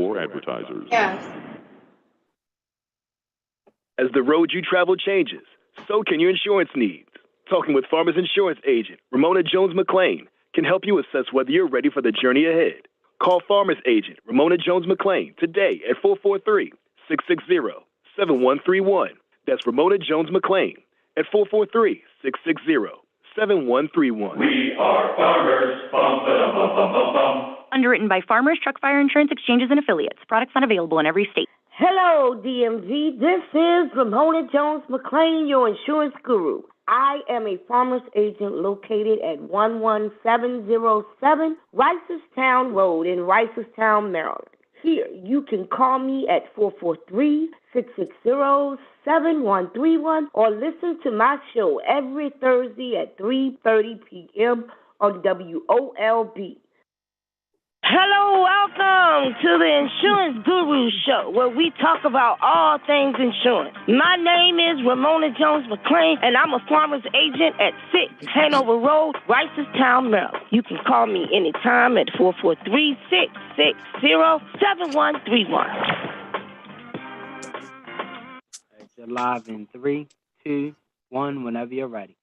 or advertisers. Yes. As the road you travel changes, so can your insurance needs. Talking with Farmers Insurance Agent Ramona Jones McClain can help you assess whether you're ready for the journey ahead. Call Farmers Agent Ramona Jones McClain today at 443-660-7131. That's Ramona Jones McClain at 443-660-7131. We are farmers. Bum, ba-dum, bum, bum, bum, bum. Underwritten by Farmers, Truck Fire Insurance Exchanges and Affiliates. Products not available in every state. Hello, DMV. This is Ramona Jones McClain, your insurance guru. I am a farmer's agent located at 11707 Ricerstown Road in Ricerstown, Maryland. Here, you can call me at 443-660-7131 or listen to my show every Thursday at 3:30 p.m. on WOLB. Hello, welcome to the Insurance Guru Show, where we talk about all things insurance. My name is Ramona Jones McClain, and I'm a farmer's agent at 6 Hanover Road, Ricerstown, Maryland. You can call me anytime at 443-660-7131. You're live in 3, 2, 1, whenever you're ready.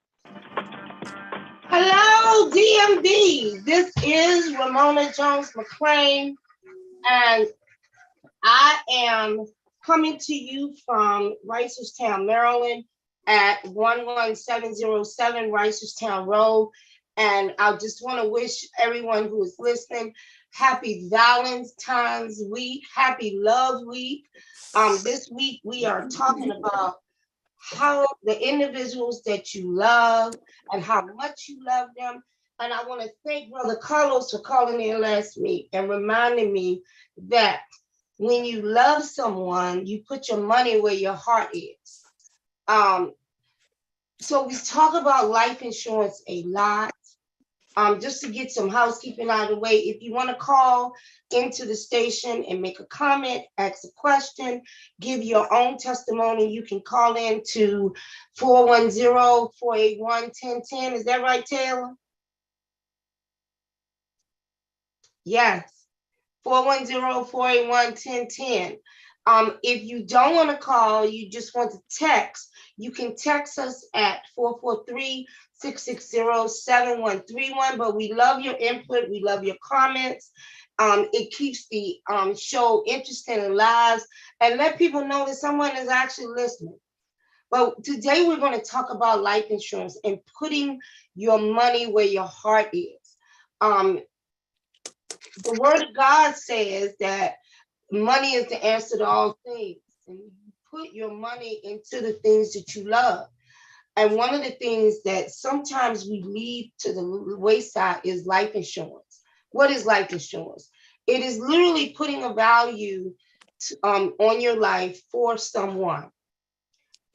Hello, DMV. This is Ramona Jones McClain, and I am coming to you from Ricerstown, Maryland at 11707 Ricerstown Road. And I just want to wish everyone who is listening happy Valentine's Week, happy Love Week. This week we are talking about how the individuals that you love and how much you love them. And I want to thank Brother Carlos for calling in last week and reminding me that when you love someone, you put your money where your heart is. So we talk about life insurance a lot. Just to get some housekeeping out of the way, if you want to call into the station and make a comment, ask a question, give your own testimony, you can call in to 410-481-1010. Is that right, Taylor? Yes, 410-481-1010. If you don't want to call, you just want to text, you can text us at 443-660-7131, but we love your input. We love your comments. It keeps the show interesting and live and let people know that someone is actually listening. But today we're going to talk about life insurance and putting your money where your heart is. The word of God says that money is the answer to all things. And you put your money into the things that you love. And one of the things that sometimes we leave to the wayside is life insurance. What is life insurance? It is literally putting a value on your life for someone.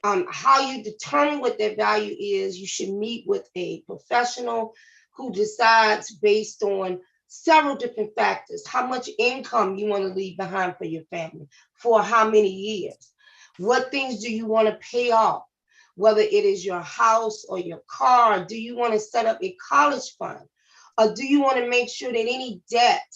How you determine what that value is, you should meet with a professional who decides based on several different factors. How much income you want to leave behind for your family, for how many years? What things do you want to pay off? Whether it is your house or your car, do you want to set up a college fund? Or do you want to make sure that any debt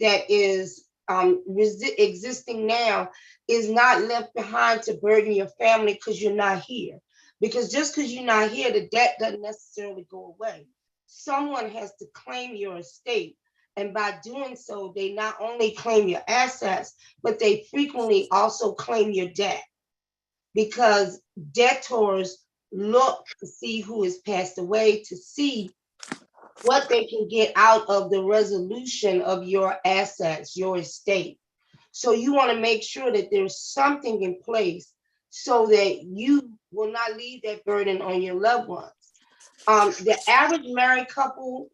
that is existing now is not left behind to burden your family because you're not here? Because just because you're not here, the debt doesn't necessarily go away. Someone has to claim your estate. And by doing so, they not only claim your assets, but they frequently also claim your debt. Because debtors look to see who has passed away to see what they can get out of the resolution of your assets, your estate. So you want to make sure that there's something in place so that you will not leave that burden on your loved ones. The average married couple,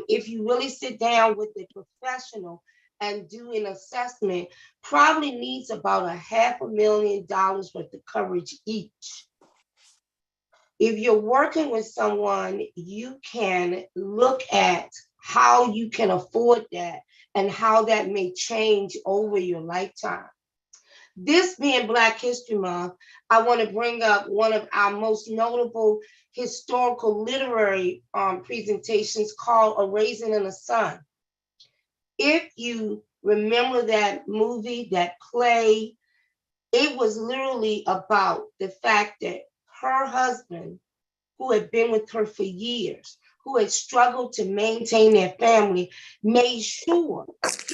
if you really sit down with a professional and do an assessment, probably needs about $500,000 worth of coverage each. If you're working with someone, you can look at how you can afford that and how that may change over your lifetime. This being Black History Month, I want to bring up one of our most notable historical literary presentations called A Raisin in the Sun. If you remember that movie, that play. It was literally about the fact that her husband, who had been with her for years, who had struggled to maintain their family, made sure,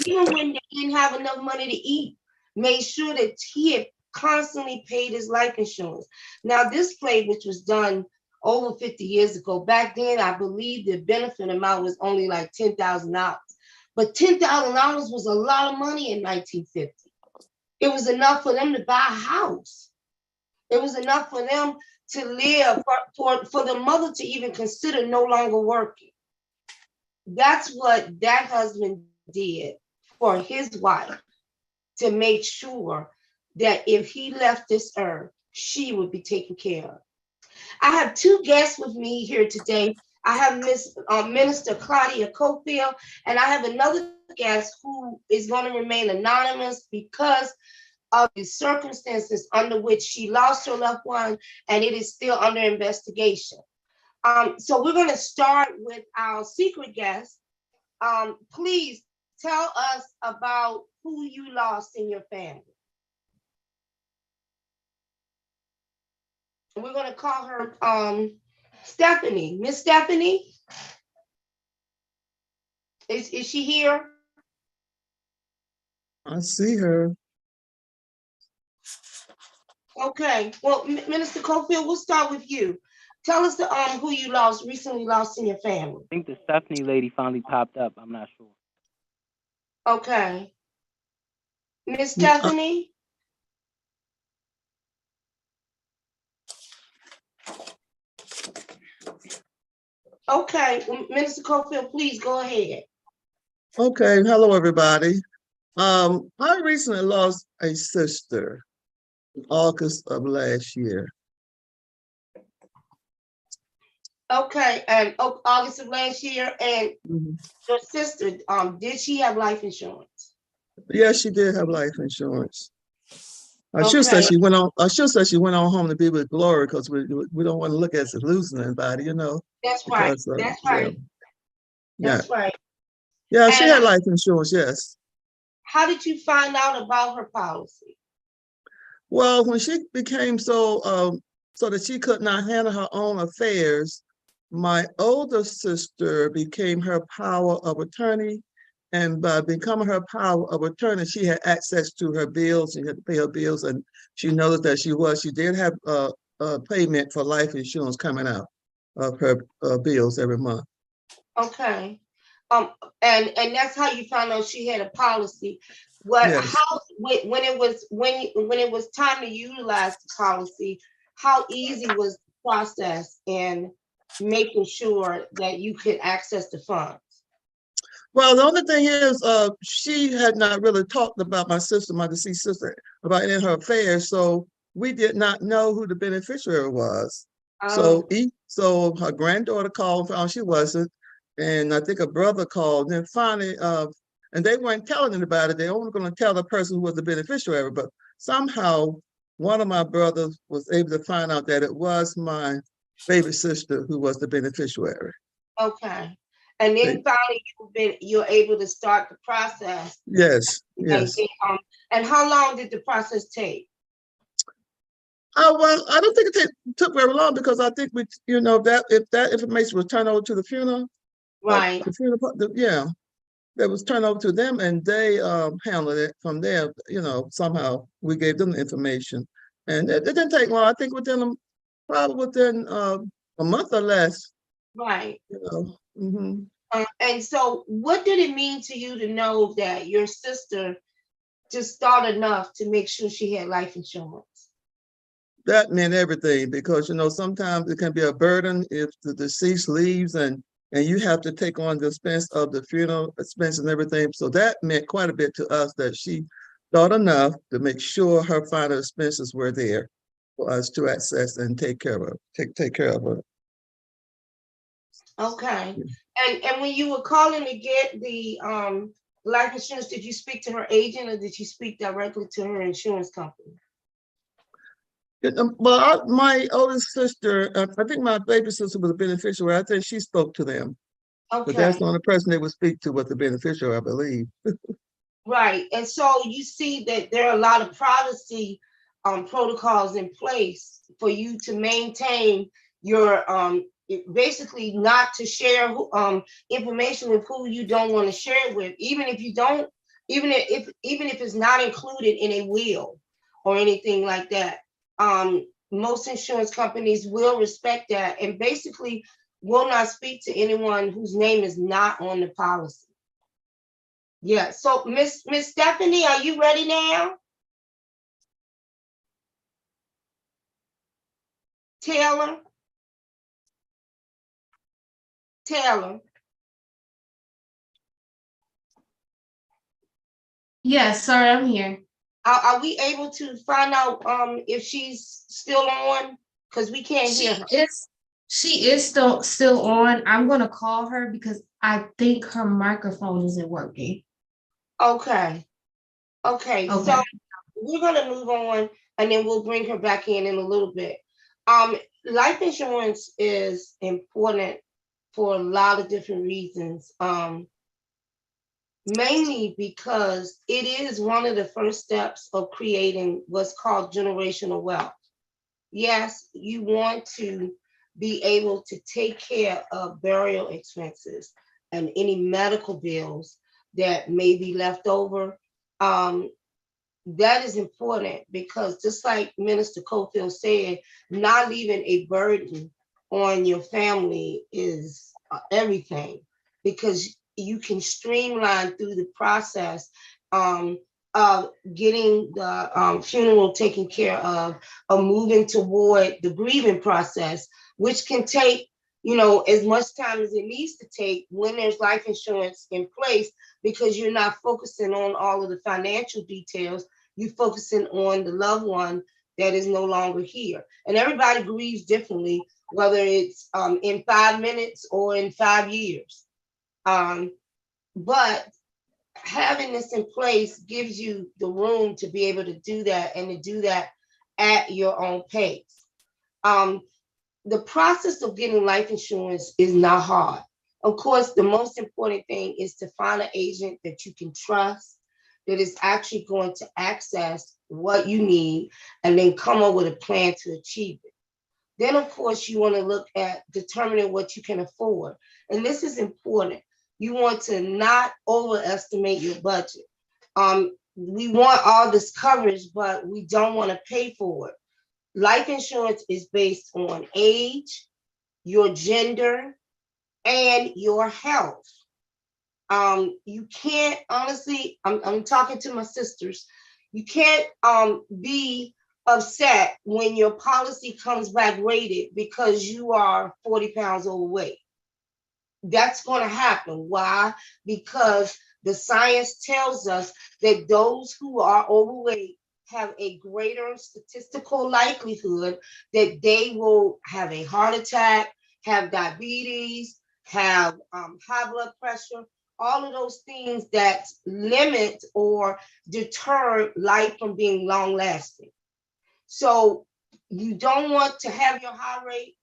even when they didn't have enough money to eat, made sure that he had constantly paid his life insurance. Now, this play, which was done over 50 years ago, back then, I believe the benefit amount was only like $10,000. But $10,000 was a lot of money in 1950. It was enough for them to buy a house. It was enough for them to live, for the mother to even consider no longer working. That's what that husband did for his wife, to make sure that if he left this earth, she would be taken care of. I have two guests with me here today. I have Minister Claudia Cofield, and I have another guest who is going to remain anonymous because of the circumstances under which she lost her loved one, and it is still under investigation. So we're going to start with our secret guest. Please tell us about who you lost in your family. And we're going to call her Stephanie. Miss Stephanie, is she here? I see her. Okay. Well, Minister Cofield, we'll start with you. Tell us who you recently lost in your family. I think the Stephanie lady finally popped up. I'm not sure. Okay. Miss Stephanie? Okay. Well, Minister Cofield, please go ahead. Okay, hello everybody. I recently lost a sister in August of last year. Okay, and August of last year, and your sister, did she have life insurance? Yes, she did have life insurance. I should say she went on. I should say she went on home to be with glory, because we don't want to look at us as losing anybody, you know. That's right. That's right. That's right. Yeah, she had life insurance. Yes. How did you find out about her policy? Well, when she became so that she could not handle her own affairs, my older sister became her power of attorney, and by becoming her power of attorney, she had access to her bills. She had to pay her bills, and she noticed that she did have a payment for life insurance coming out of her bills every month. Okay, and that's how you found out she had a policy. What? Yes. How? When it was time to utilize the policy, how easy was the process in making sure that you could access the funds? Well, the only thing is, she had not really talked about my deceased sister, about any of her affairs, so we did not know who the beneficiary was. So her granddaughter called and found she wasn't, and I think a brother called. And then finally, and they weren't telling anybody. They only going to tell the person who was the beneficiary. But somehow, one of my brothers was able to find out that it was my baby sister who was the beneficiary. Okay. And then finally, you're able to start the process. Yes, yes. And how long did the process take? Well, I don't think it took very long, because I think that if that information was turned over to the funeral, right? The funeral, that was turned over to them, and they handled it from there. Somehow we gave them the information, and it didn't take long. I think probably within a month or less. Right. And so what did it mean to you to know that your sister just thought enough to make sure she had life insurance? That meant everything, because sometimes it can be a burden if the deceased leaves, and you have to take on the expense of the funeral expense and everything. So that meant quite a bit to us, that she thought enough to make sure her final expenses were there for us to access and take care of her. Okay. And when you were calling to get the life insurance, did you speak to her agent, or did you speak directly to her insurance company? Well, my oldest sister, I think my baby sister was a beneficiary. I think she spoke to them. Okay. But that's the only person they would speak to was the beneficiary, I believe. Right, and so you see that there are a lot of privacy protocols in place for you to maintain your basically not to share information with who you don't want to share it with, even if you don't, even if it's not included in a will or anything like that. Most insurance companies will respect that and basically will not speak to anyone whose name is not on the policy. Yeah, so Miss Stephanie, are you ready now? Taylor? Taylor, Yes, sorry, I'm here. are we able to find out if she's still on? Because we can't hear her. She is still on. I'm gonna call her because I think her microphone isn't working. Okay. Okay, so Okay. we're gonna move on and then we'll bring her back in a little bit. Life insurance is important for a lot of different reasons. Mainly because it is one of the first steps of creating what's called generational wealth. Yes, you want to be able to take care of burial expenses and any medical bills that may be left over. That is important because just like Minister Cofield said, not leaving a burden on your family is everything, because you can streamline through the process of getting the funeral taken care of moving toward the grieving process, which can take, as much time as it needs to take when there's life insurance in place, because you're not focusing on all of the financial details. You're focusing on the loved one that is no longer here. And everybody grieves differently, whether it's in 5 minutes or in 5 years. But having this in place gives you the room to be able to do that and to do that at your own pace. The process of getting life insurance is not hard. Of course, the most important thing is to find an agent that you can trust, that is actually going to access what you need and then come up with a plan to achieve it. Then, of course, you want to look at determining what you can afford. And this is important. You want to not overestimate your budget. We want all this coverage, but we don't want to pay for it. Life insurance is based on age, your gender, and your health. You can't, honestly, I'm talking to my sisters, you can't be upset when your policy comes back rated because you are 40 pounds overweight. That's going to happen. Why? Because the science tells us that those who are overweight have a greater statistical likelihood that they will have a heart attack, have diabetes, have high blood pressure, all of those things that limit or deter life from being long lasting. So you don't want to have your heart rate,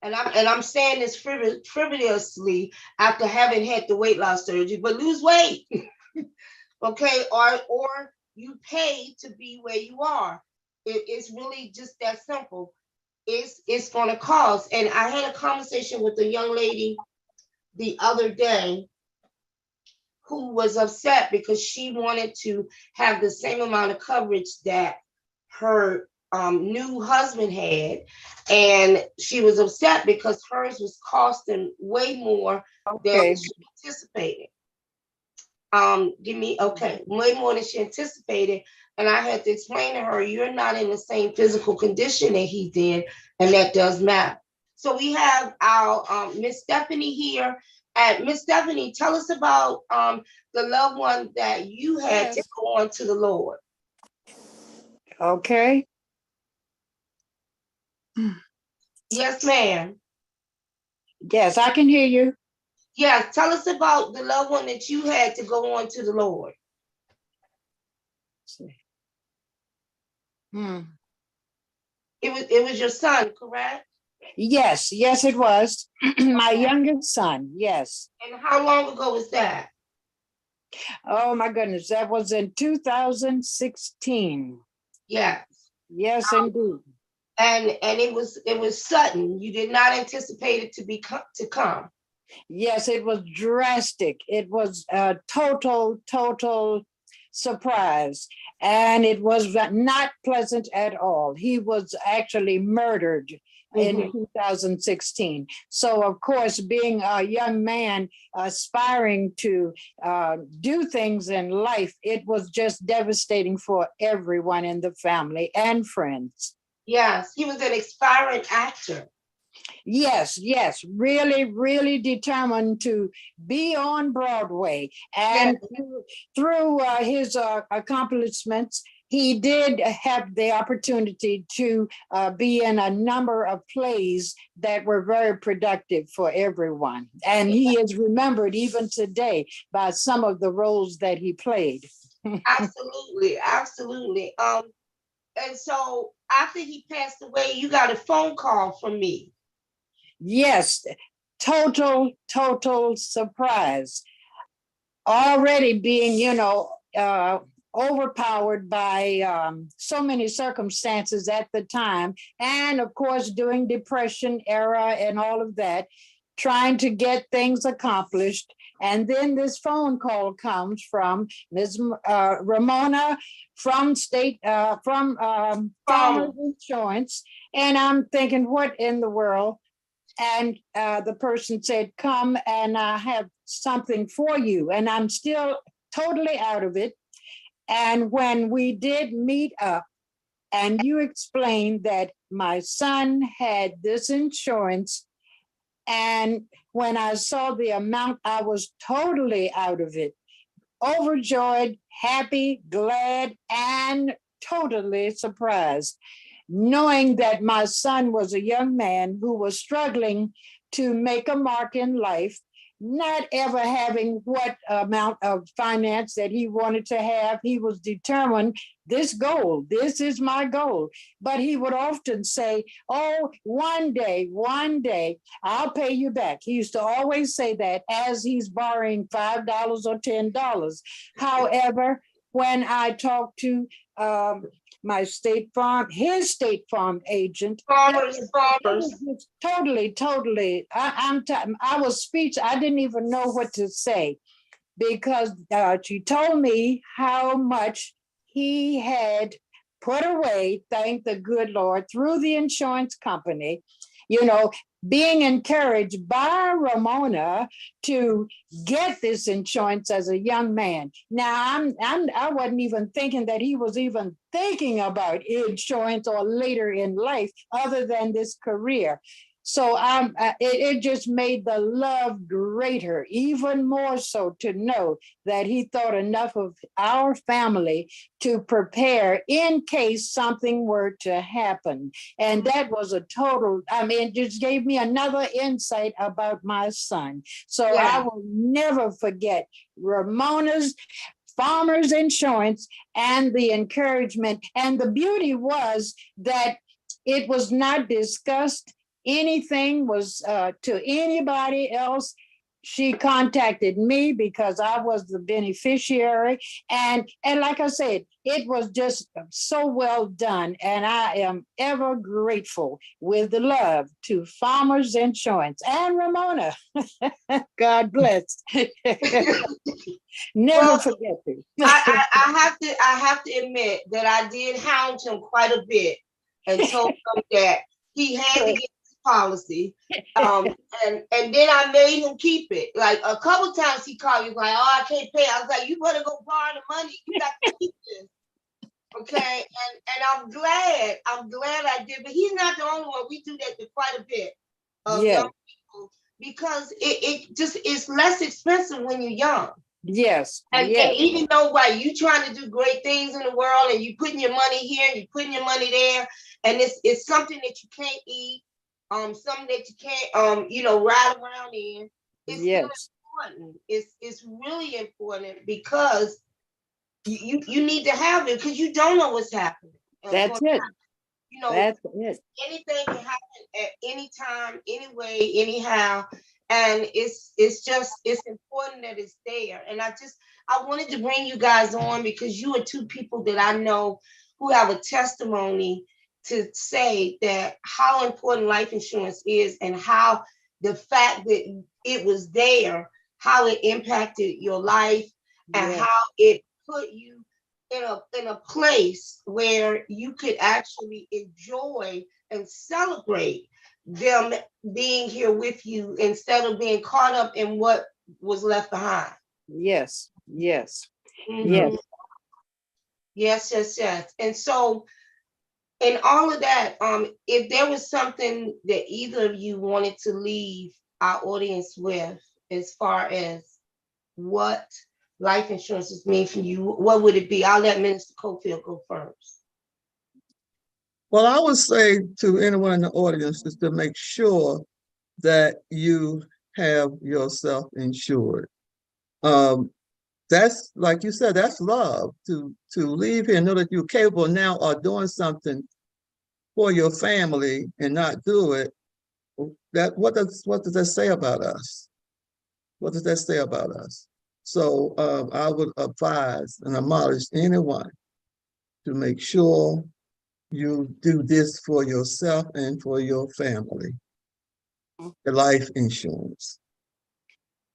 and I'm saying this frivolously after having had the weight loss surgery, but lose weight. Okay, or you pay to be where you are. It's really just that simple. It's going to cost. And I had a conversation with a young lady the other day who was upset because she wanted to have the same amount of coverage that her new husband had, and she was upset because hers was costing way more than she anticipated. Way more than she anticipated. And I had to explain to her, you're not in the same physical condition that he did, and that does matter. So we have our Miss Stephanie here. And Miss Stephanie, tell us about the loved one that you had to go on to the Lord. Okay. Yes, ma'am. Yes, I can hear you. Yes, tell us about the loved one that you had to go on to the Lord. It was your son, correct? Yes, it was. My youngest son, yes. And how long ago was that? Oh, my goodness, that was in 2016. Yeah. Yes, indeed. And it was sudden. You did not anticipate it to come. Yes, it was drastic. It was a total surprise. And it was not pleasant at all. He was actually murdered in 2016. So, of course, being a young man aspiring to do things in life, it was just devastating for everyone in the family and friends. Yes, he was an aspiring actor. Yes, really determined to be on Broadway. And through his accomplishments, he did have the opportunity to be in a number of plays that were very productive for everyone. And he is remembered even today by some of the roles that he played. Absolutely. And so after he passed away, you got a phone call from me. Yes, total surprise. Already being, overpowered by so many circumstances at the time. And of course, during Depression era and all of that, trying to get things accomplished. And then this phone call comes from Ms. Ramona from Farmers Insurance. And I'm thinking, what in the world? And the person said, come and I have something for you. And I'm still totally out of it. And when we did meet up and you explained that my son had this insurance, and when I saw the amount, I was totally out of it. Overjoyed, happy, glad, and totally surprised, knowing that my son was a young man who was struggling to make a mark in life, not ever having what amount of finance that he wanted to have. He was determined, this is my goal. But he would often say, oh, one day, I'll pay you back. He used to always say that as he's borrowing $5 or $10. However, when I talked to his State Farm agent. Farmers. Totally. I was speechless. I didn't even know what to say because she told me how much he had put away, thank the good Lord, through the insurance company, being encouraged by Ramona to get this insurance as a young man. Now, I wasn't even thinking that he was even thinking about insurance or later in life other than this career. So it just made the love greater, even more so to know that he thought enough of our family to prepare in case something were to happen. And that was it just gave me another insight about my son. So I will never forget Ramona's Farmers Insurance and the encouragement. And the beauty was that it was not discussed. Anything was to anybody else. She contacted me because I was the beneficiary. And like I said, it was just so well done. And I am ever grateful with the love to Farmers Insurance and Ramona. God bless. Never forget you. I have to admit that I did hound him quite a bit and told him that he had to get policy, and then I made him keep it. Like a couple times he called me like, oh, I can't pay. I was like, you better go borrow the money. You got to keep this. Okay, and I'm glad I did, but he's not the only one. We do that to quite a bit of young people because it just is less expensive when you're young. Yes. And even though you trying to do great things in the world and you putting your money here and you putting your money there, and it's something that you can't eat. Something that you can't, ride around in. It's still important. It's really important because you need to have it because you don't know what's happening. That's it. That's it. Anything can happen at any time, anyway, anyhow, and it's important that it's there. And I wanted to bring you guys on because you are two people that I know who have a testimony to say that how important life insurance is and how the fact that it was there, how it impacted your life and Yes. how it put you in a place where you could actually enjoy and celebrate them being here with you instead of being caught up in what was left behind. Yes. Yes. Mhm. Yes. Yes. And so in all of that, if there was something that either of you wanted to leave our audience with as far as what life insurance is mean for you, what would it be? I'll let Minister Cofield go first. Well, I would say to anyone in the audience is to make sure that you have yourself insured. That's like you said, that's love to leave here and know that you're capable now of doing something for your family and not do it. That what does that say about us? What does that say about us? So I would advise and admonish anyone to make sure you do this for yourself and for your family. The life insurance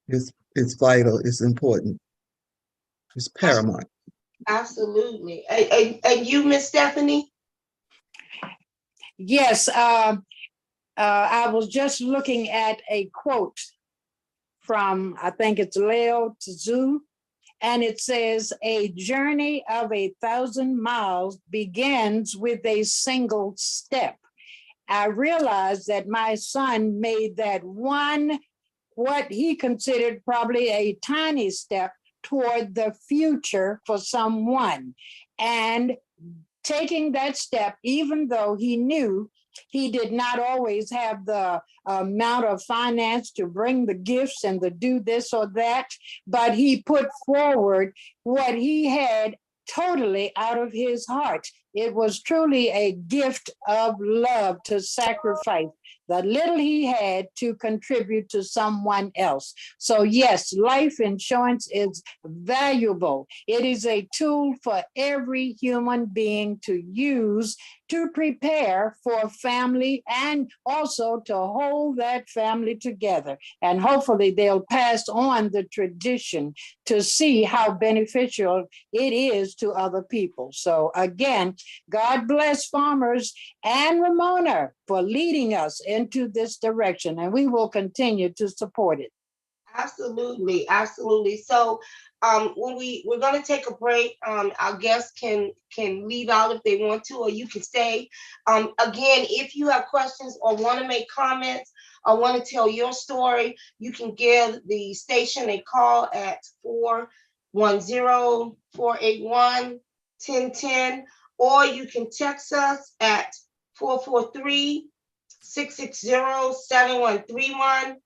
is vital, it's important, it's paramount. Absolutely. And you, Miss Stephanie? Yes. I was just looking at a quote from, I think it's Lao Tzu, and it says, "A journey of 1,000 miles begins with a single step." I realized that my son made that one, what he considered probably a tiny step toward the future for someone. And taking that step, even though he knew he did not always have the amount of finance to bring the gifts and to do this or that, but he put forward what he had totally out of his heart. It was truly a gift of love to sacrifice the little he had to contribute to someone else. So yes, life insurance is valuable. It is a tool for every human being to use to prepare for family and also to hold that family together. And hopefully they'll pass on the tradition to see how beneficial it is to other people. So again, God bless Farmers and Ramona for leading us into this direction, and we will continue to support it. Absolutely. So when we're gonna take a break, our guests can leave out if they want to, or you can stay. Again, if you have questions or want to make comments or want to tell your story, you can give the station a call at 410-481-1010, or you can text us at 443-660-7131.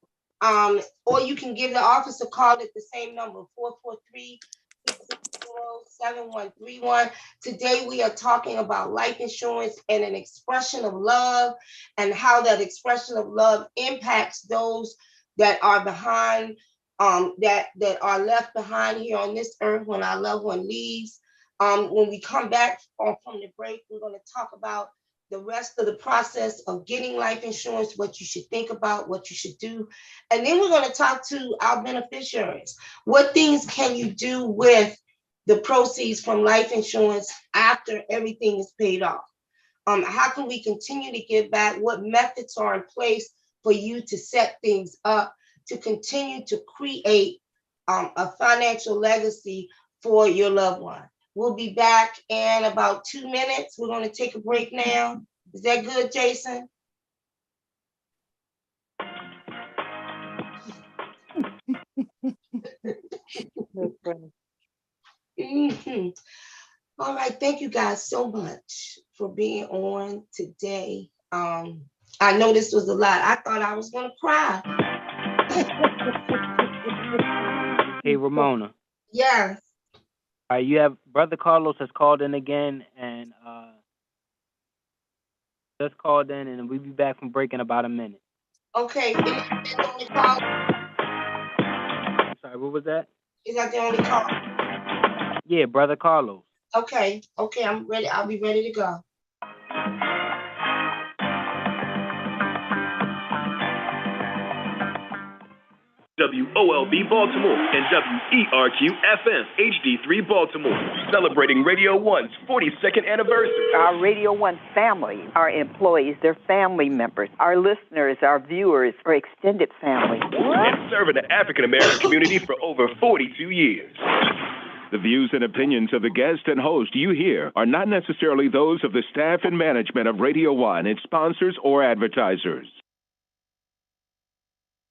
Or you can give the office a call at the same number, 443-660-7131. Today, we are talking about life insurance and an expression of love and how that expression of love impacts those that are behind, that are left behind here on this earth when our loved one leaves. When we come back from the break, we're going to talk about the rest of the process of getting life insurance, what you should think about, what you should do. And then we're going to talk to our beneficiaries. What things can you do with the proceeds from life insurance after everything is paid off? How can we continue to give back? What methods are in place for you to set things up to continue to create a financial legacy for your loved one? We'll be back in about 2 minutes. We're going to take a break now. Is that good, Jason? Mhm. All right. Thank you guys so much for being on today. I know this was a lot. I thought I was going to cry. Hey, Ramona. Yes. All right, you have Brother Carlos has called in again, and just called in, and we'll be back from break in about a minute. Okay. And on the call, I'm sorry, what was that? Is that the only call? Yeah, Brother Carlos. Okay, I'm ready. I'll be ready to go. WOLB Baltimore and WERQ FM HD3 Baltimore, celebrating Radio 1's 42nd anniversary. Our Radio 1 family, our employees, their family members, our listeners, our viewers, our extended family. And serving the African American community for over 42 years. The views and opinions of the guest and host you hear are not necessarily those of the staff and management of Radio 1, its sponsors, or advertisers.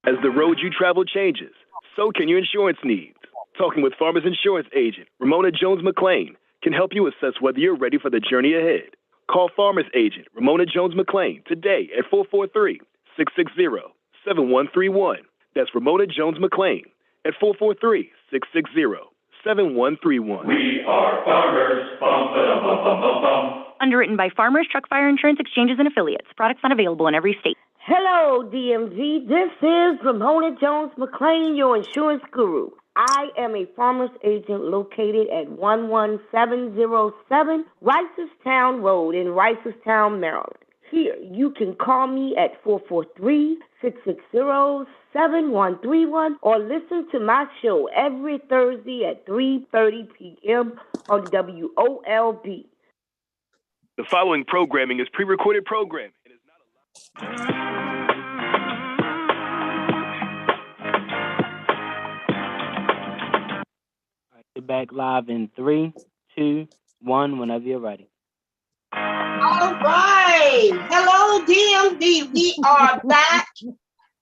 As the road you travel changes, so can your insurance needs. Talking with Farmers Insurance Agent Ramona Jones McClain can help you assess whether you're ready for the journey ahead. Call Farmers Agent Ramona Jones McClain today at 443-660-7131. That's Ramona Jones McClain at 443-660-7131. We are farmers. Bum, ba-dum, bum, bum, bum, bum. Underwritten by Farmers Truck Fire Insurance Exchanges and Affiliates. Products not available in every state. Hello, DMV. This is Ramona Jones McClain, your insurance guru. I am a farmer's agent located at 11707 Ricerstown Road in Ricerstown, Maryland. Here, you can call me at 443-660-7131 or listen to my show every Thursday at 3:30 p.m. on WOLB. The following programming is pre-recorded programming and is not allowed. Get back live in 3, 2, 1, whenever you're ready. All right. Hello, DMV. We are back.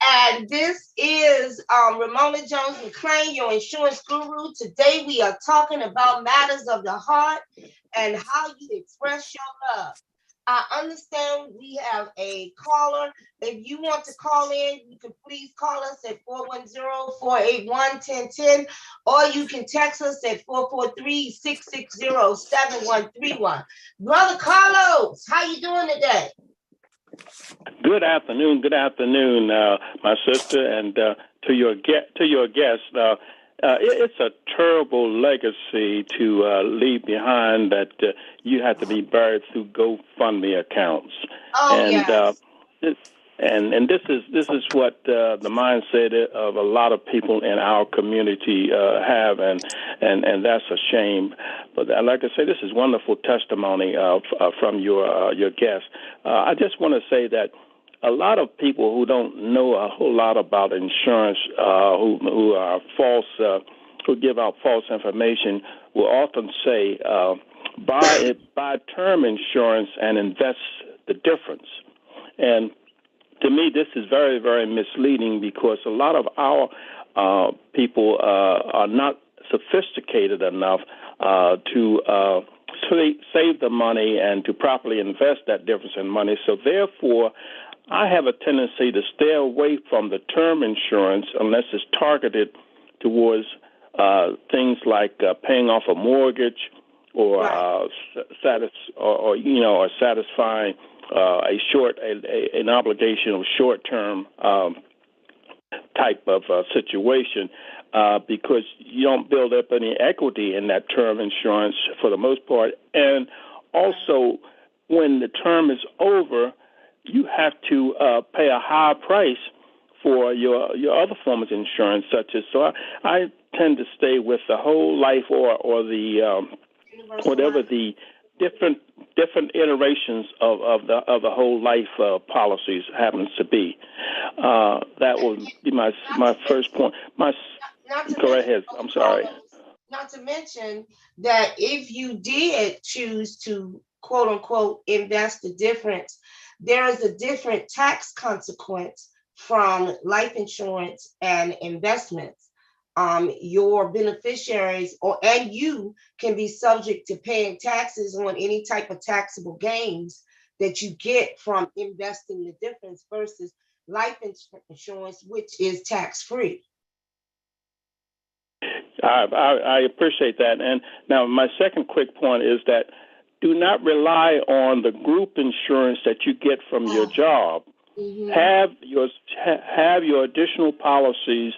And this is Ramona Jones McClain, your insurance guru. Today we are talking about matters of the heart and how you express your love. I understand we have a caller. If you want to call in, you can please call us at 410-481-1010, or you can text us at 443-660-7131. Brother Carlos, how you doing today? Good afternoon, my sister, and to your guest. It's a terrible legacy to leave behind that you have to be buried through GoFundMe accounts. Oh, and yes. And this is what the mindset of a lot of people in our community have, and that's a shame. But like I say, this is wonderful testimony from your guest. I just want to say that a lot of people who don't know a whole lot about insurance, who are false, who give out false information, will often say, buy term insurance and invest the difference. And to me, this is very, very misleading because a lot of our people are not sophisticated enough to save the money and to properly invest that difference in money. So therefore, I have a tendency to stay away from the term insurance unless it's targeted towards things like paying off a mortgage or satisfying an obligation of short-term type of situation, because you don't build up any equity in that term insurance for the most part. And also, when the term is over, you have to pay a higher price for your other forms of insurance, such as, so I tend to stay with the whole life or the whatever the different iterations of the whole life policies happens to be. That would be my first point. Go ahead. I'm sorry. Not to mention that if you did choose to quote unquote invest the difference, there is a different tax consequence from life insurance and investments. Your beneficiaries and you can be subject to paying taxes on any type of taxable gains that you get from investing the difference versus life insurance, which is tax-free. I appreciate that. And now my second quick point is that do not rely on the group insurance that you get from your job. Mm-hmm. Have your additional policies,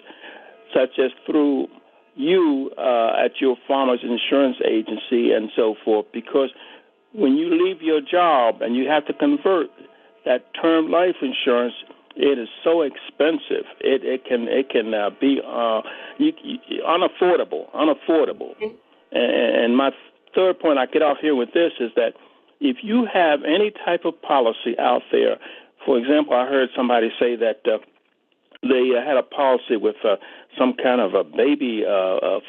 such as through you at your farmer's insurance agency and so forth, because when you leave your job and you have to convert that term life insurance, it is so expensive. It can be unaffordable. And my third point, I get off here with this, is that if you have any type of policy out there, for example, I heard somebody say that they had a policy with some kind of a baby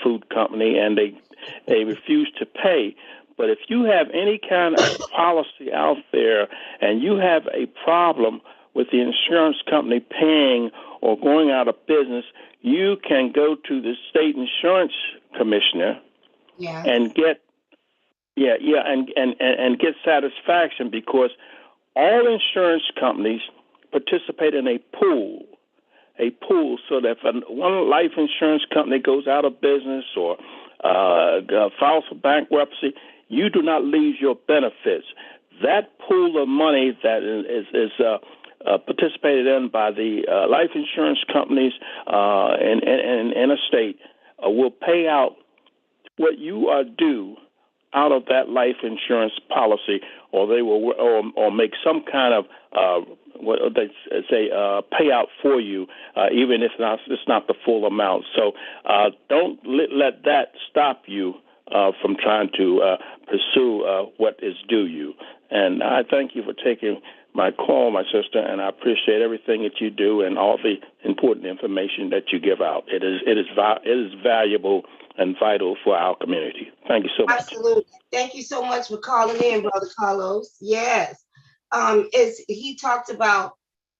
food company, and they refused to pay. But if you have any kind of policy out there and you have a problem with the insurance company paying or going out of business, you can go to the state insurance commissioner and get and get satisfaction, because all insurance companies participate in a pool, so that if one life insurance company goes out of business or files for bankruptcy, you do not lose your benefits. That pool of money that is participated in by the life insurance companies in a state will pay out what you are due out of that life insurance policy, or they will or make some kind of what they say payout for you, even if it's not the full amount. So don't let that stop you from trying to pursue what is due you. And I thank you for taking my call, my sister, and I appreciate everything that you do and all the important information that you give out. It is valuable and vital for our community. Thank you so much. Absolutely. Thank you so much for calling in, Brother Carlos. Yes. He talked about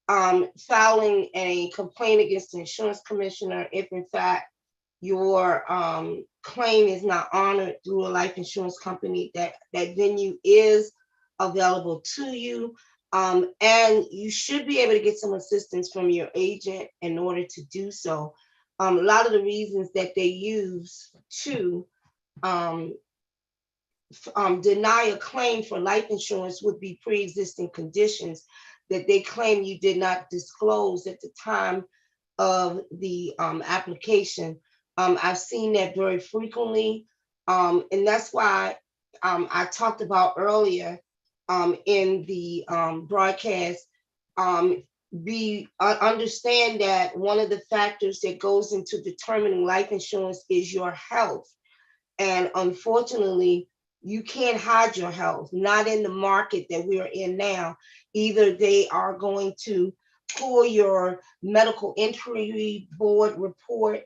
filing a complaint against the insurance commissioner if in fact your claim is not honored through a life insurance company, that venue is available to you. And you should be able to get some assistance from your agent in order to do so. A lot of the reasons that they use to deny a claim for life insurance would be pre-existing conditions that they claim you did not disclose at the time of the application. I've seen that very frequently, and that's why I talked about earlier in the broadcast, understand that one of the factors that goes into determining life insurance is your health. And unfortunately, you can't hide your health, not in the market that we are in now. Either they are going to pull your medical entry board report,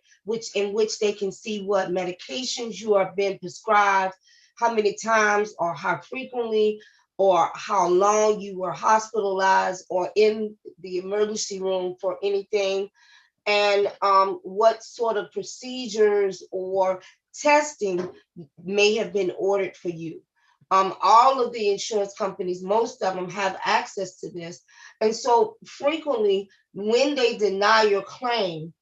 in which they can see what medications you have been prescribed, how many times or how frequently, or how long you were hospitalized or in the emergency room for anything, and what sort of procedures or testing may have been ordered for you. All of the insurance companies, most of them have access to this. And so frequently when they deny your claim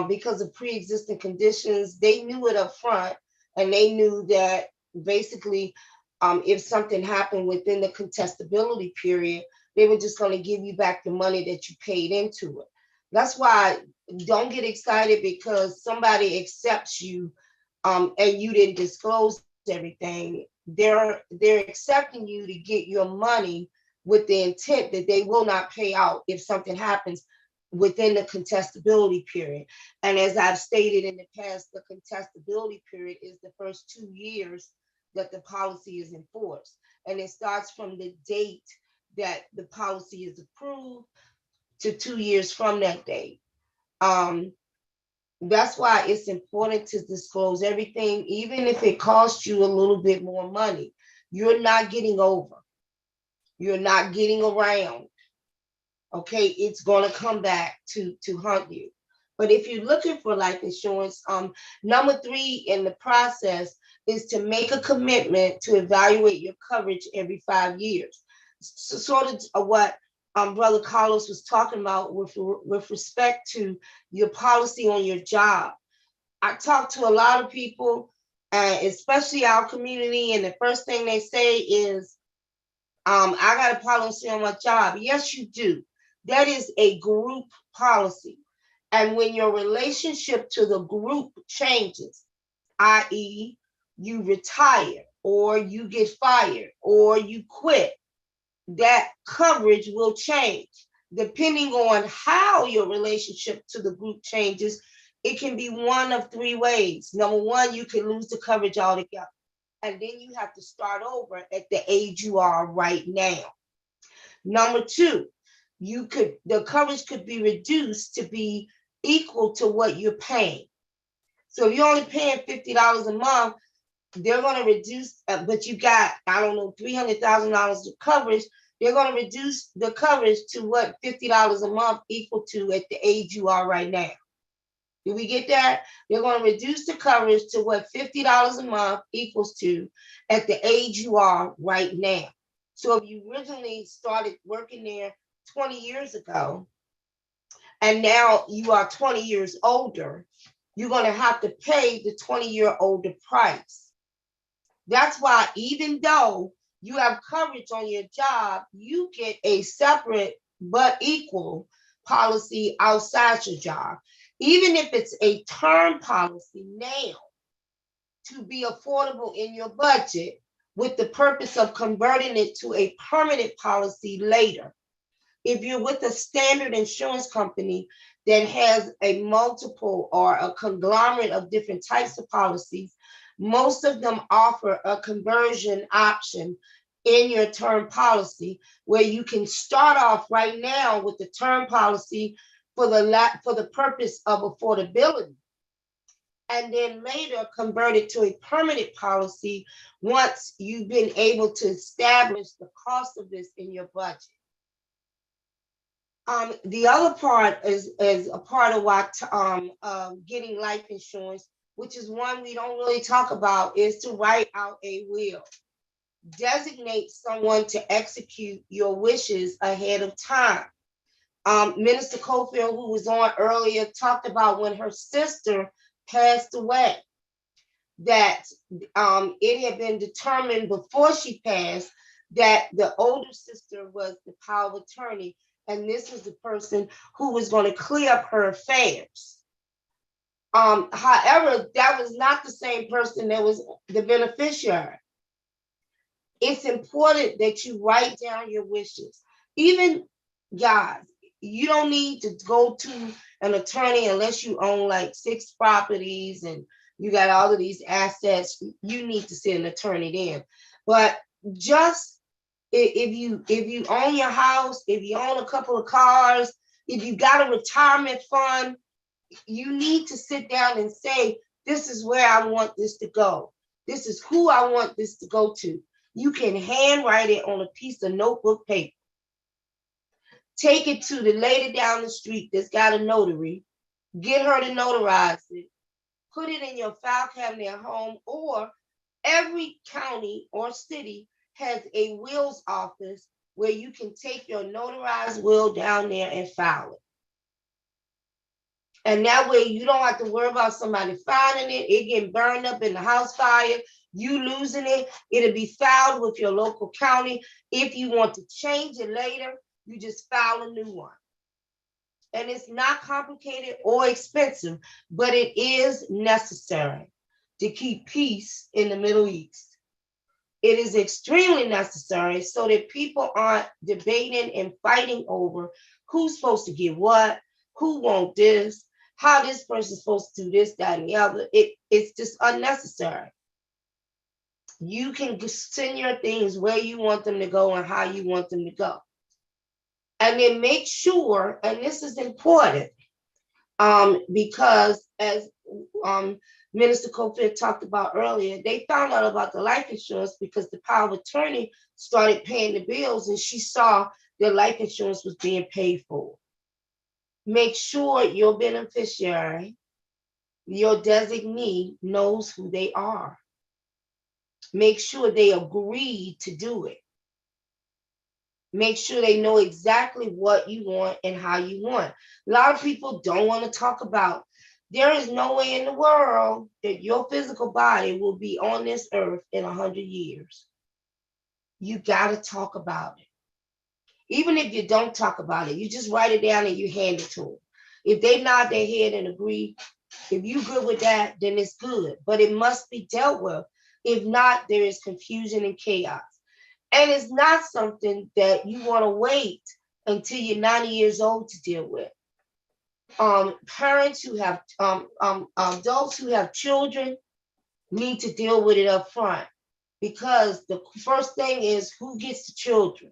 because of pre-existing conditions, they knew it up front, and they knew that basically if something happened within the contestability period, they were just going to give you back the money that you paid into it. That's why don't get excited because somebody accepts you and you didn't disclose everything. They're accepting you to get your money with the intent that they will not pay out if something happens within the contestability period. And as I've stated in the past, the contestability period is the first 2 years that the policy is enforced. And it starts from the date that the policy is approved to 2 years from that date. That's why it's important to disclose everything, even if it costs you a little bit more money. You're not getting over. You're not getting around. Okay, it's going to come back to haunt you. But if you're looking for life insurance, number 3 in the process is to make a commitment to evaluate your coverage every 5 years. So, sort of what Brother Carlos was talking about with respect to your policy on your job. I talk to a lot of people, especially our community, and the first thing they say is, I got a policy on my job. Yes, you do. That is a group policy. And when your relationship to the group changes, i.e., you retire or you get fired or you quit, that coverage will change. Depending on how your relationship to the group changes, it can be one of three ways. Number one, you can lose the coverage altogether. And then you have to start over at the age you are right now. Number two, the coverage could be reduced to be equal to what you're paying. So if you're only paying $50 a month, they're going to reduce, but you got, I don't know, $300,000 of coverage. They're going to reduce the coverage to what $50 a month equal to at the age you are right now. Do we get that? They're going to reduce the coverage to what $50 a month equals to at the age you are right now. So if you originally started working there 20 years ago, and now you are 20 years older, you're going to have to pay the 20-year older price. That's why even though you have coverage on your job, you get a separate but equal policy outside your job. Even if it's a term policy now, to be affordable in your budget with the purpose of converting it to a permanent policy later. If you're with a standard insurance company that has a multiple or a conglomerate of different types of policies, most of them offer a conversion option in your term policy where you can start off right now with the term policy for the purpose of affordability, and then later convert it to a permanent policy once you've been able to establish the cost of this in your budget. The other part is a part of what getting life insurance, which is one we don't really talk about, is to write out a will. Designate someone to execute your wishes ahead of time. Minister Cofield, who was on earlier, talked about when her sister passed away, that it had been determined before she passed that the older sister was the power of attorney, and this is the person who was going to clear up her affairs. However, that was not the same person that was the beneficiary. It's important that you write down your wishes. Even guys, you don't need to go to an attorney unless you own like 6 properties and you got all of these assets. You need to see an attorney then. But just if you own your house, if you own a couple of cars, if you got a retirement fund, you need to sit down and say, this is where I want this to go. This is who I want this to go to. You can handwrite it on a piece of notebook paper. Take it to the lady down the street that's got a notary. Get her to notarize it. Put it in your file cabinet at home, or every county or city has a wills office where you can take your notarized will down there and file it. And that way you don't have to worry about somebody finding it getting burned up in the house fire, you losing it. It'll be filed with your local county. If you want to change it later, you just file a new one. And it's not complicated or expensive, but it is necessary to keep peace in the Middle East. It is extremely necessary so that people aren't debating and fighting over who's supposed to get what, who wants this, how this person's supposed to do this, that, and the other. It's just unnecessary. You can send your things where you want them to go and how you want them to go. And then make sure, and this is important, because as Minister Cofield talked about earlier, they found out about the life insurance because the power of attorney started paying the bills and she saw that life insurance was being paid for. Make sure your beneficiary, your designee, knows who they are. Make sure they agree to do it. Make sure they know exactly what you want and how you want. A lot of people don't want to talk about, there is no way in the world that your physical body will be on this earth in 100 years. You got to talk about it. Even if you don't talk about it, you just write it down and you hand it to them. If they nod their head and agree, if you good with that, then it's good. But it must be dealt with. If not, there is confusion and chaos. And it's not something that you want to wait until you're 90 years old to deal with. Parents who have adults who have children need to deal with it up front, because the first thing is who gets the children,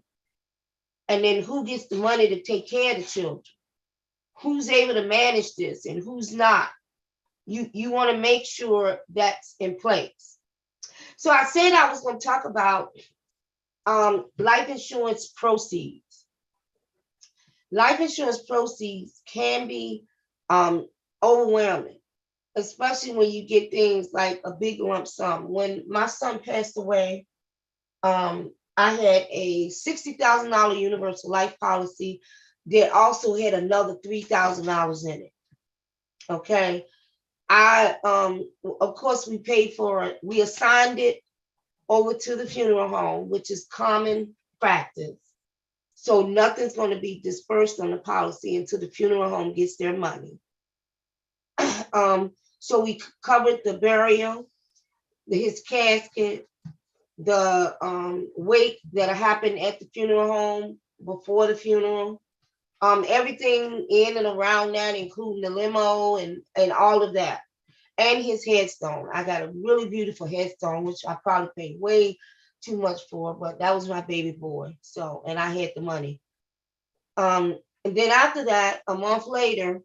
and then who gets the money to take care of the children, who's able to manage this and who's not. You want to make sure that's in place. So I said I was going to talk about life insurance proceeds. Life insurance proceeds can be overwhelming, especially when you get things like a big lump sum. When my son passed away, I had a $60,000 universal life policy that also had another $3,000 in it. Okay. Of course, we paid for it. We assigned it over to the funeral home, which is common practice. So nothing's going to be dispersed on the policy until the funeral home gets their money. So we covered the burial, his casket, the wake that happened at the funeral home before the funeral, everything in and around that, including the limo and all of that, and his headstone. I got a really beautiful headstone, which I probably paid way too much for, but that was my baby boy. So, and I had the money. And then after that, a month later,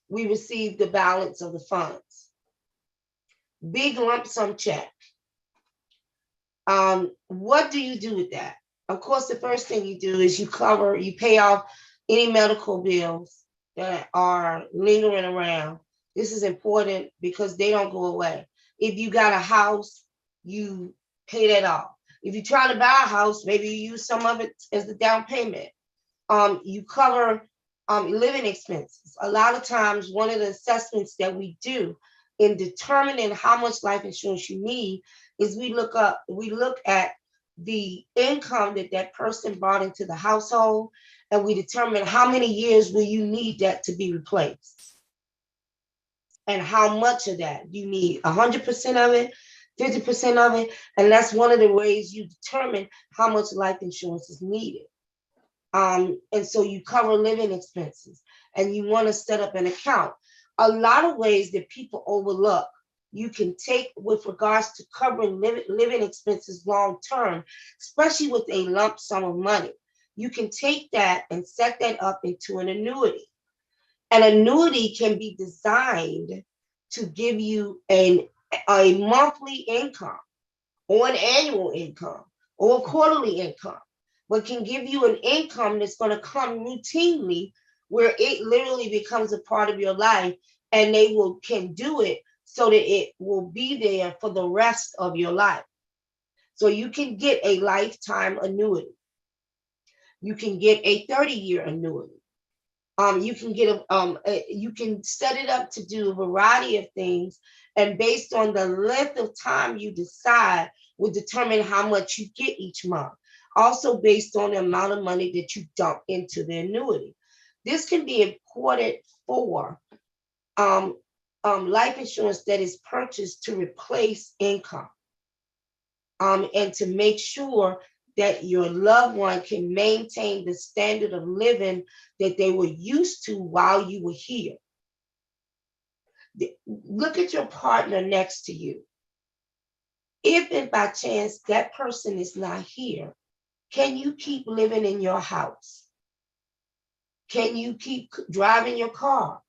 we received the balance of the funds. Big lump sum check. What do you do with that? Of course, the first thing you do is you pay off any medical bills that are lingering around. This is important because they don't go away. If you got a house, you pay that off. If you try to buy a house, maybe you use some of it as the down payment. You cover living expenses. A lot of times, one of the assessments that we do in determining how much life insurance you need is we look at the income that person brought into the household, and we determine how many years will you need that to be replaced, and how much of that you need. 100% of it, 50% of it, and that's one of the ways you determine how much life insurance is needed. And so you cover living expenses, and you want to set up an account. A lot of ways that people overlook, you can take with regards to covering living expenses long term, especially with a lump sum of money. You can take that and set that up into an annuity. An annuity can be designed to give you a monthly income, or an annual income, or a quarterly income, but can give you an income that's going to come routinely, where it literally becomes a part of your life, and they can do it so that it will be there for the rest of your life. So you can get a lifetime annuity. You can get a 30-year annuity. You can get you can set it up to do a variety of things, and based on the length of time you decide will determine how much you get each month. Also based on the amount of money that you dump into the annuity. This can be important for life insurance that is purchased to replace income, and to make sure that your loved one can maintain the standard of living that they were used to while you were here. Look at your partner next to you. If and by chance that person is not here, can you keep living in your house? Can you keep driving your car?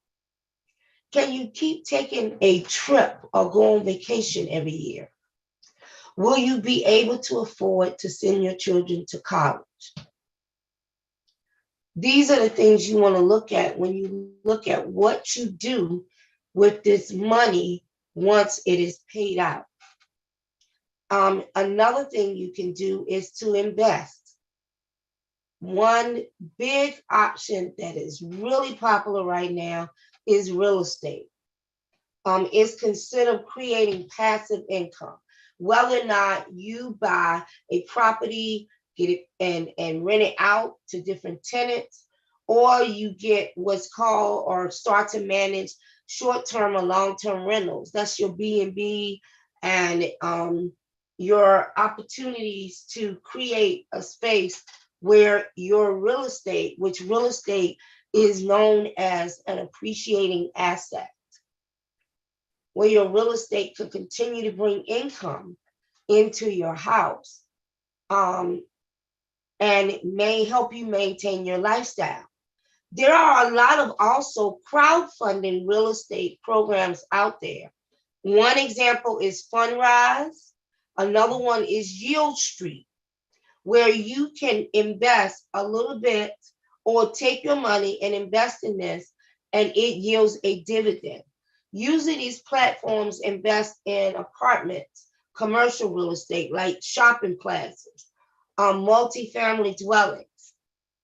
Can you keep taking a trip or go on vacation every year? Will you be able to afford to send your children to college? These are the things you want to look at when you look at what you do with this money once it is paid out. Another thing you can do is to invest. One big option that is really popular right now is real estate. It's considered creating passive income. Whether or not you buy a property, get it and rent it out to different tenants, or you get what's called or start to manage short-term or long-term rentals. That's your B&B and your opportunities to create a space where your real estate, which real estate is known as an appreciating asset, where your real estate could continue to bring income into your house, and it may help you maintain your lifestyle. There are a lot of also crowdfunding real estate programs out there. One example is Fundrise. Another one is Yield Street, where you can invest a little bit or take your money and invest in this, and it yields a dividend. Usually these platforms invest in apartments, commercial real estate like shopping plazas, multifamily dwellings.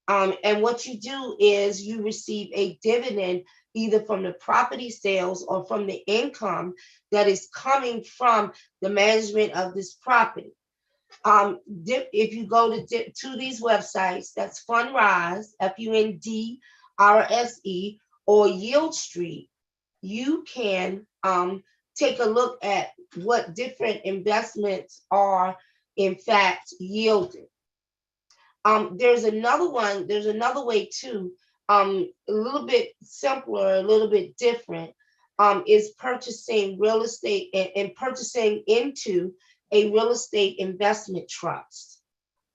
And what you do is you receive a dividend either from the property sales or from the income that is coming from the management of this property. If you go to these websites, that's Fundrise, FUNDRSE, or Yield Street, you can take a look at what different investments are in fact yielding. There's another way too, a little bit simpler, a little bit different, is purchasing real estate and purchasing into a real estate investment trust.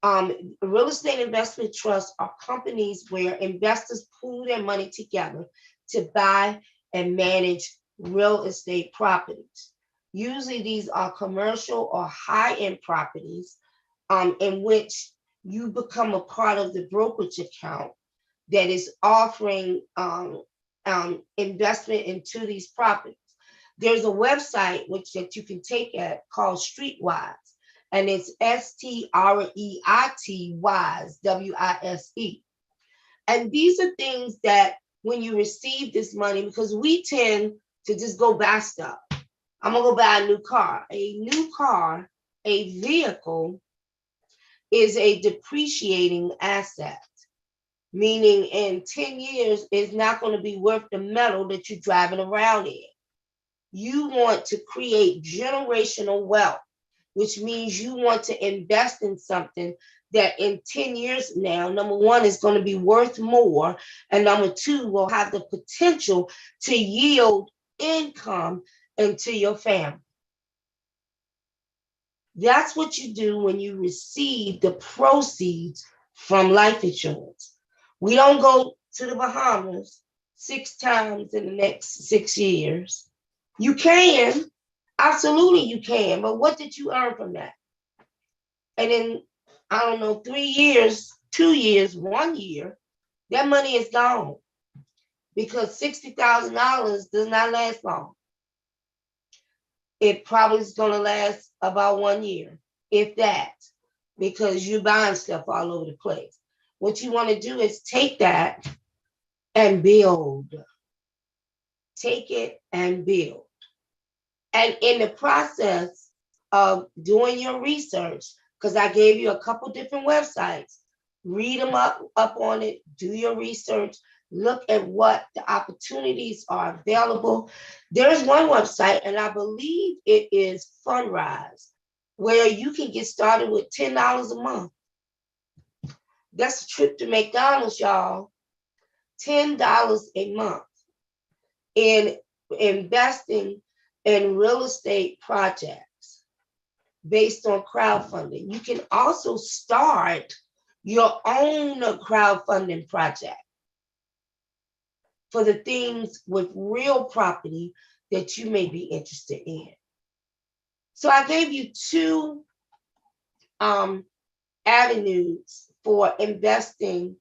Real estate investment trusts are companies where investors pool their money together to buy and manage real estate properties. Usually these are commercial or high-end properties in which you become a part of the brokerage account that is offering investment into these properties. There's a website that you can take at called Streetwise, and it's STREIT Wise, WISE. And these are things that when you receive this money, because we tend to just go buy stuff. I'm gonna go buy a new car. A new car, a vehicle, is a depreciating asset, meaning in 10 years, it's not going to be worth the metal that you're driving around in. You want to create generational wealth, which means you want to invest in something that in 10 years now, number one, is going to be worth more, and number two, will have the potential to yield income into your family. That's what you do when you receive the proceeds from life insurance. We don't go to the Bahamas 6 times in the next 6 years. You can, absolutely you can, but what did you earn from that? And in, I don't know, 3 years, 2 years, 1 year, that money is gone because $60,000 does not last long. It probably is going to last about 1 year, if that, because you're buying stuff all over the place. What you want to do is take that and build. Take it and build. And in the process of doing your research, because I gave you a couple different websites, read them up on it, do your research, look at what the opportunities are available. There's one website, and I believe it is Fundrise, where you can get started with $10 a month. That's a trip to McDonald's, y'all. $10 a month in investing in real estate projects based on crowdfunding. You can also start your own crowdfunding project for the things with real property that you may be interested in. So I gave you 2 avenues for investing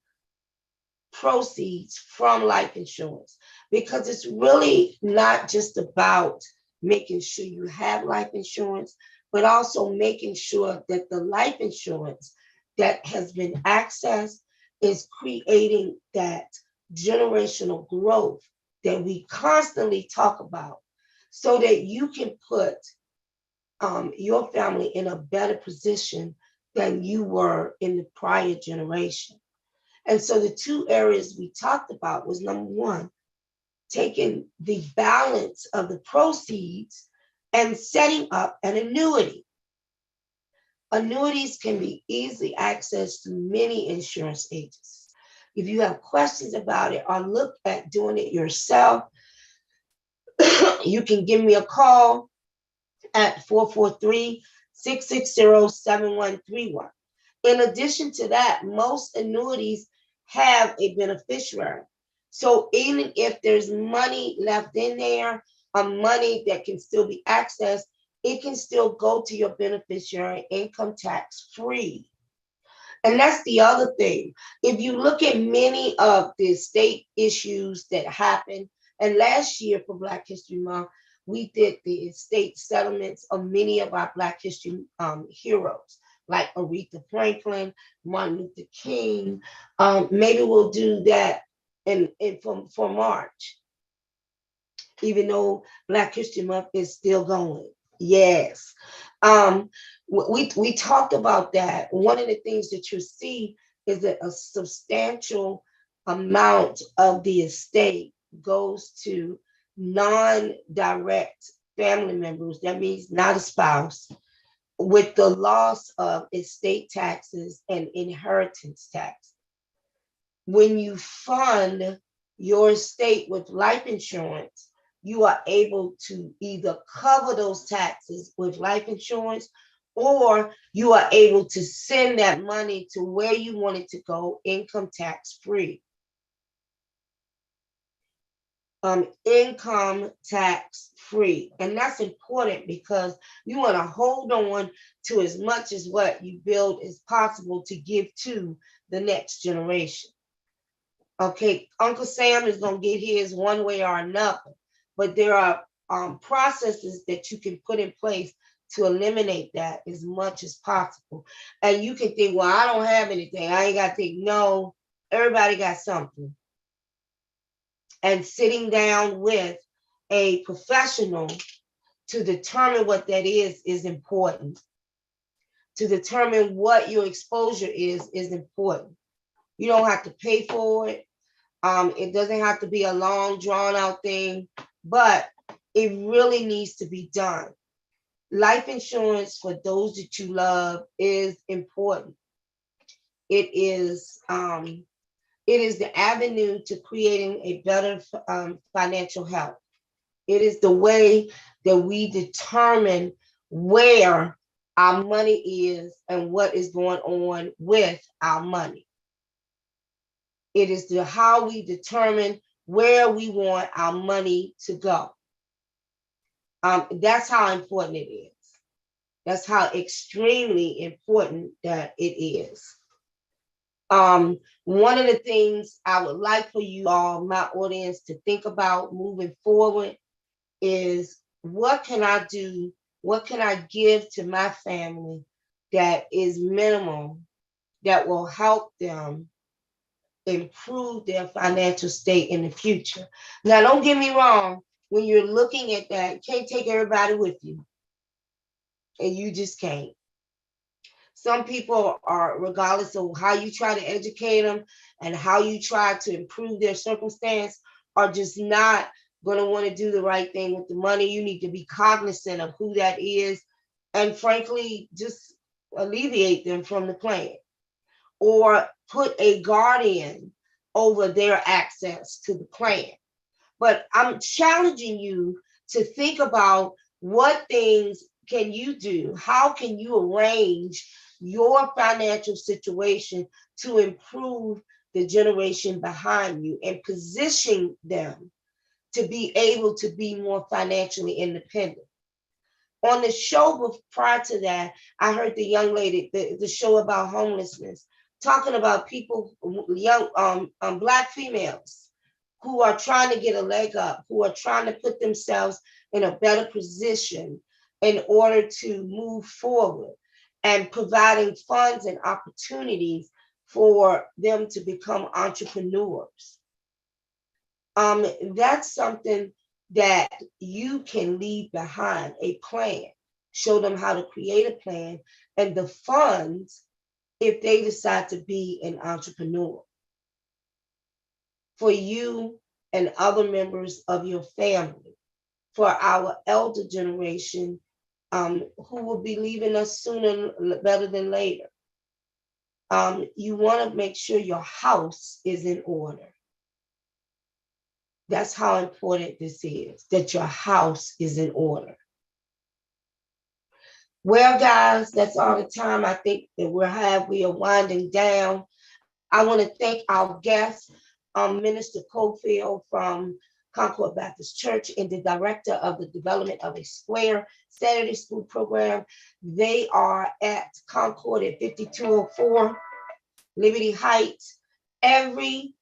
proceeds from life insurance, because it's really not just about making sure you have life insurance, but also making sure that the life insurance that has been accessed is creating that generational growth that we constantly talk about, so that you can put your family in a better position than you were in the prior generation. And so the two areas we talked about was, number one, taking the balance of the proceeds and setting up an annuity. Annuities can be easily accessed through many insurance agents. If you have questions about it or look at doing it yourself, you can give me a call at 443-660-7131. In addition to that, most annuities have a beneficiary. So even if there's money left in there, money that can still be accessed, it can still go to your beneficiary income tax free. And that's the other thing. If you look at many of the state issues that happen, and last year for Black History Month, we did the estate settlements of many of our Black History heroes, like Aretha Franklin, Martin Luther King. Maybe we'll do that for March, even though Black History Month is still going. Yes. We talked about that. One of the things that you see is that a substantial amount of the estate goes to non-direct family members. That means not a spouse, with the loss of estate taxes and inheritance tax. When you fund your estate with life insurance, you are able to either cover those taxes with life insurance, or you are able to send that money to where you want it to go, income tax free. Income tax free. And that's important because you want to hold on to as much as what you build as possible to give to the next generation. Okay, Uncle Sam is going to get his one way or another, but there are processes that you can put in place to eliminate that as much as possible. And you can think, well, I don't have anything. I ain't got to think. No, everybody got something. And sitting down with a professional to determine what that is important. To determine what your exposure is important. You don't have to pay for it. It doesn't have to be a long, drawn out thing, but it really needs to be done. Life insurance for those that you love is important. It is the avenue to creating a better financial health. It is the way that we determine where our money is and what is going on with our money. It is how we determine where we want our money to go. That's how important it is. That's how extremely important that it is. One of the things I would like for you all, my audience, to think about moving forward is, what can I do? What can I give to my family that is minimal, that will help them improve their financial state in the future? Now, don't get me wrong. When you're looking at that, you can't take everybody with you. And you just can't. Some people are, regardless of how you try to educate them and how you try to improve their circumstance, are just not going to want to do the right thing with the money. You need to be cognizant of who that is and, frankly, just alleviate them from the plan, or put a guardian over their access to the plan. But I'm challenging you to think about what things can you do? How can you arrange your financial situation to improve the generation behind you and position them to be able to be more financially independent? On the show prior to that, I heard the young lady, the show about homelessness, talking about people, young Black females who are trying to get a leg up, who are trying to put themselves in a better position in order to move forward, and providing funds and opportunities for them to become entrepreneurs. That's something that you can leave behind, a plan. Show them how to create a plan and the funds if they decide to be an entrepreneur. for you and other members of your family, for our elder generation who will be leaving us sooner better than later. You want to make sure your house is in order. That's how important this is, that your house is in order. Well, guys, that's all the time I think that we are winding down. I want to thank our guest, Minister Cofield from Concord Baptist Church and the director of the development of a Square Saturday School program. They are at Concord at 5204 Liberty Heights every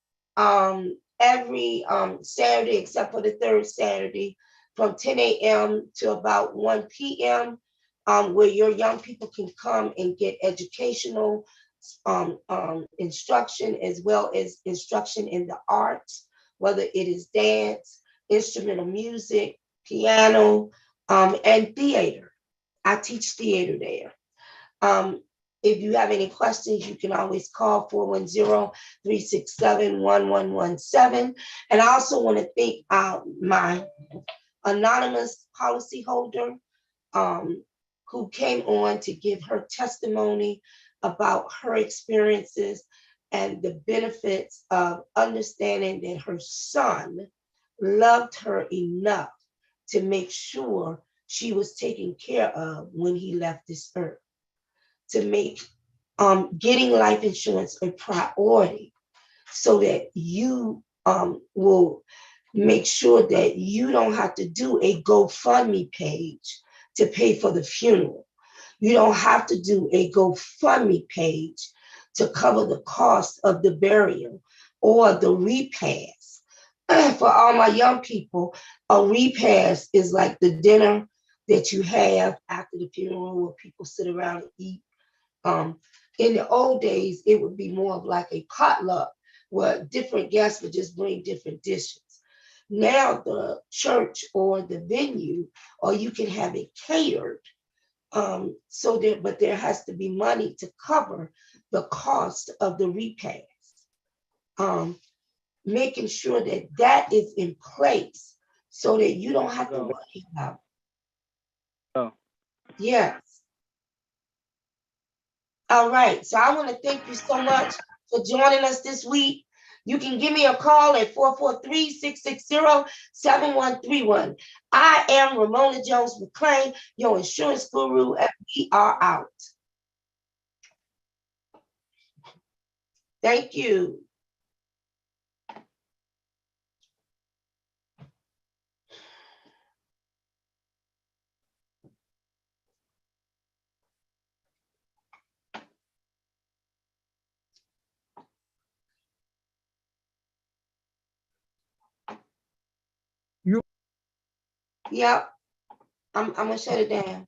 Saturday except for the third Saturday from 10 a.m. to about 1 p.m. Where your young people can come and get educational instruction as well as instruction in the arts, whether it is dance, instrumental music, piano, and theater. I teach theater there. If you have any questions, you can always call 410-367-1117. And I also want to thank my anonymous policyholder who came on to give her testimony about her experiences and the benefits of understanding that her son loved her enough to make sure she was taken care of when he left this earth, to make getting life insurance a priority so that you will make sure that you don't have to do a GoFundMe page to pay for the funeral. You don't have to do a GoFundMe page to cover the cost of the burial or the repast. For all my young people, a repast is like the dinner that you have after the funeral where people sit around and eat. In the old days, it would be more of like a potluck where different guests would just bring different dishes. Now the church or the venue, or you can have it catered. But there has to be money to cover the cost of the repast. Making sure that that is in place so that you don't have to worry about it. Yes. All right, so I want to thank you so much for joining us this week. You can give me a call at 443-660-7131. I am Ramona Jones McClain, your insurance guru, and we are out. Thank you. Yep, I'm gonna shut it down.